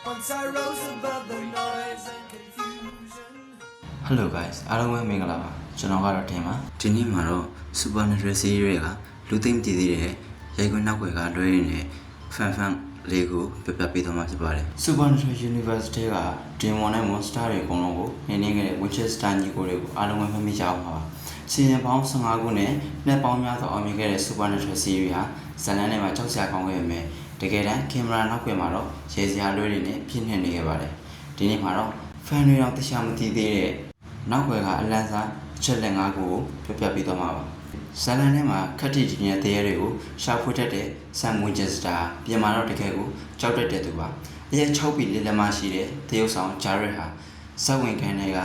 Once I rose above the noise and confusion. Hello guys အားလုံးပဲမင်္ဂလာပါကျွန်တော်ကတော့ထင်ပါဒီနေ့မှာတော့ Supernatural series ကလူသိမ့်တည်သေးတဲ့ရိုက်ခွင်းနောက်ွယ်ကလွှဲနေတဲ့ fan လေးကိုပြပြပေးသွားမှာဖြစ်ပါတယ် Supernatural Universe က Demon နဲ့ Monster တွေအကုန်လုံးကိုနေနေခဲ့တဲ့ Winchester ညီကိုတွေကိုအားလုံးပဲမှတ်မိကြအောင်ပါစီဇန်ပေါင်း15ခုနဲ့နှစ်ပေါင်းများစွာအောင်မြင်ခဲ့တဲ့ Supernatural series ဟာဇာတ်လမ်းထဲမှာကြောက်စရာကောင်းခဲ့ပေမဲ့တကယ်တမ်းကင်မရာနောက်ွယ်မှာတော့ရေစရာလွှဲတွေနဲ့ပြည့်နှက်နေခဲ့ပါတယ်ဒီနေ့မှာတော့ fan တွေတော့တရားမသိသေးတဲ့နောက်ွယ်ကအလန့်စားအချက်လက်5ခုကိုပြပြပေးသွားမှာပါဇာတ်လမ်းထဲမှာခက်တီကြီးနဲ့တရားတွေကိုရှာဖွေတတ်တဲ့ Sam Winchester ပြင်မာတော့တကယ်ကိုကြောက်တတ်တဲ့သူပါအရက်6ပြီလေးလက်မရှိတဲ့တရုတ်ဆောင် Jared ဟာစက်ဝင်ခံတွေက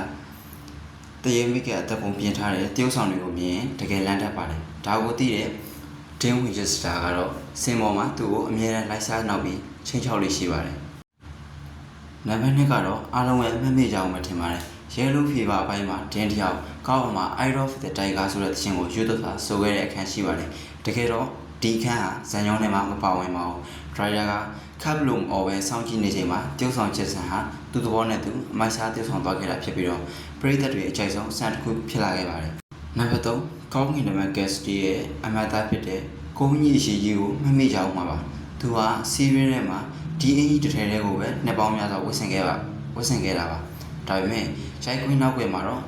တရေမိကအသက်ပုံပြင်ထားတဲ့တရုတ်ဆောင်တွေကိုမြင်တကယ်လန့်တတ်ပါတယ်ဒါကိုသိတဲ့ Dean Winchester ကတော့စင်ပေါ်မှာသူ့ကိုအမြဲတမ်းလိုက်စားနောက်ပြီးချင်းချောက်လေးရှိပါတယ်နံပါတ်2ကတော့အားလုံးရဲ့အမှတ်မိကြအောင်မထင်ပါတယ် Yellow Fever အပိုင်းမှာ Dean တယောက်ကောက်အောင်မှာ Eye of the Tiger ဆိုတဲ့သင်းကိုယူသွတ်စွာဆိုခဲ့တဲ့အခန်းရှိပါတယ်တကယ်တော့ဒီအခန်းဟာဇန်ရုံးထဲမှာမပါဝင်ပါဘူး Driver ကခပ်လုံအော်ပဲစောင့်ကြည့်နေချိန်မှာတရုတ်ဆောင်ချက်ဆန်ဟာသူ့သဘောနဲ့သူအမိုက်စားတရုတ်ဆောင်သွားခဲ့တာဖြစ်ပြီးတော့ပရိသတ်တွေအကြိုက်ဆုံးစံတစ်ခုဖြစ်လာခဲ့ပါတယ်နံပါတ်3ကောင်းကင်နံပါတ် guest ရဲ့အမတ်သားဖြစ်တဲ့ကိုကြီးရှိကြီးကိုမမေ့ကြအောင်ပါသူဟာ series ထဲမှာဒီအင်ကြီးတစ်ထည်တည်းကိုပဲနှစ်ပေါင်းများစွာဝတ်ဆင်ခဲ့တာပါဒါပေမဲ့ရိုက်ခွင်းနောက်ွယ်မှာတော့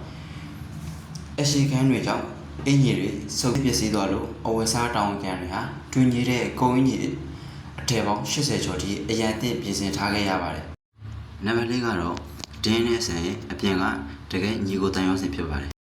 အရှိခန်းတွေကြောင့်အင်ကြီးတွေစုပ်ပစ္စည်းသွားလို့အဝယ်စားတောင်းကန်တွေဟာတွင်ကြီးတဲ့ကိုကြီးအထည်ပေါင်း80ကျော်ထိအရန်အသင့်ပြင်ဆင်ထားခဲ့ရပါတယ်နံပါတ်4ကတော့ဒင်းနဲ့ဆန်ရဲ့အပြင်ကတကယ်ညီကိုတန်ရုံးစင်ဖြစ်ပါတယ်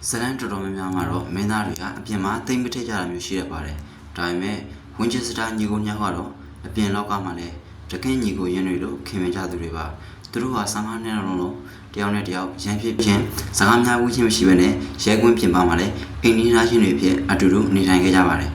ဇလန်တော်တော်များများမှာတော့မင်းသားတွေကအပြင်မှာတိမ်မထစ်ကြတာမျိုးရှိရပါတယ်ဒါပေမဲ့ Winchester ညီကိုများကတော့အပြင်လောက်ကမှလည်းတကယ်ညီကိုရင်းတွေလို့ခင်မင်ကြသူတွေပါသူတို့ဟာ15နှစ်လုံးတယောက်နဲ့တယောက်ရန်ဖြစ်ခြင်းစကားများဝေးခြင်းမရှိဘဲနဲ့ရဲကွင်းပြင်ပမှာလည်းအိမ်နီးနားချင်းတွေဖြစ်အတူတူနေထိုင်ခဲ့ကြပါတယ်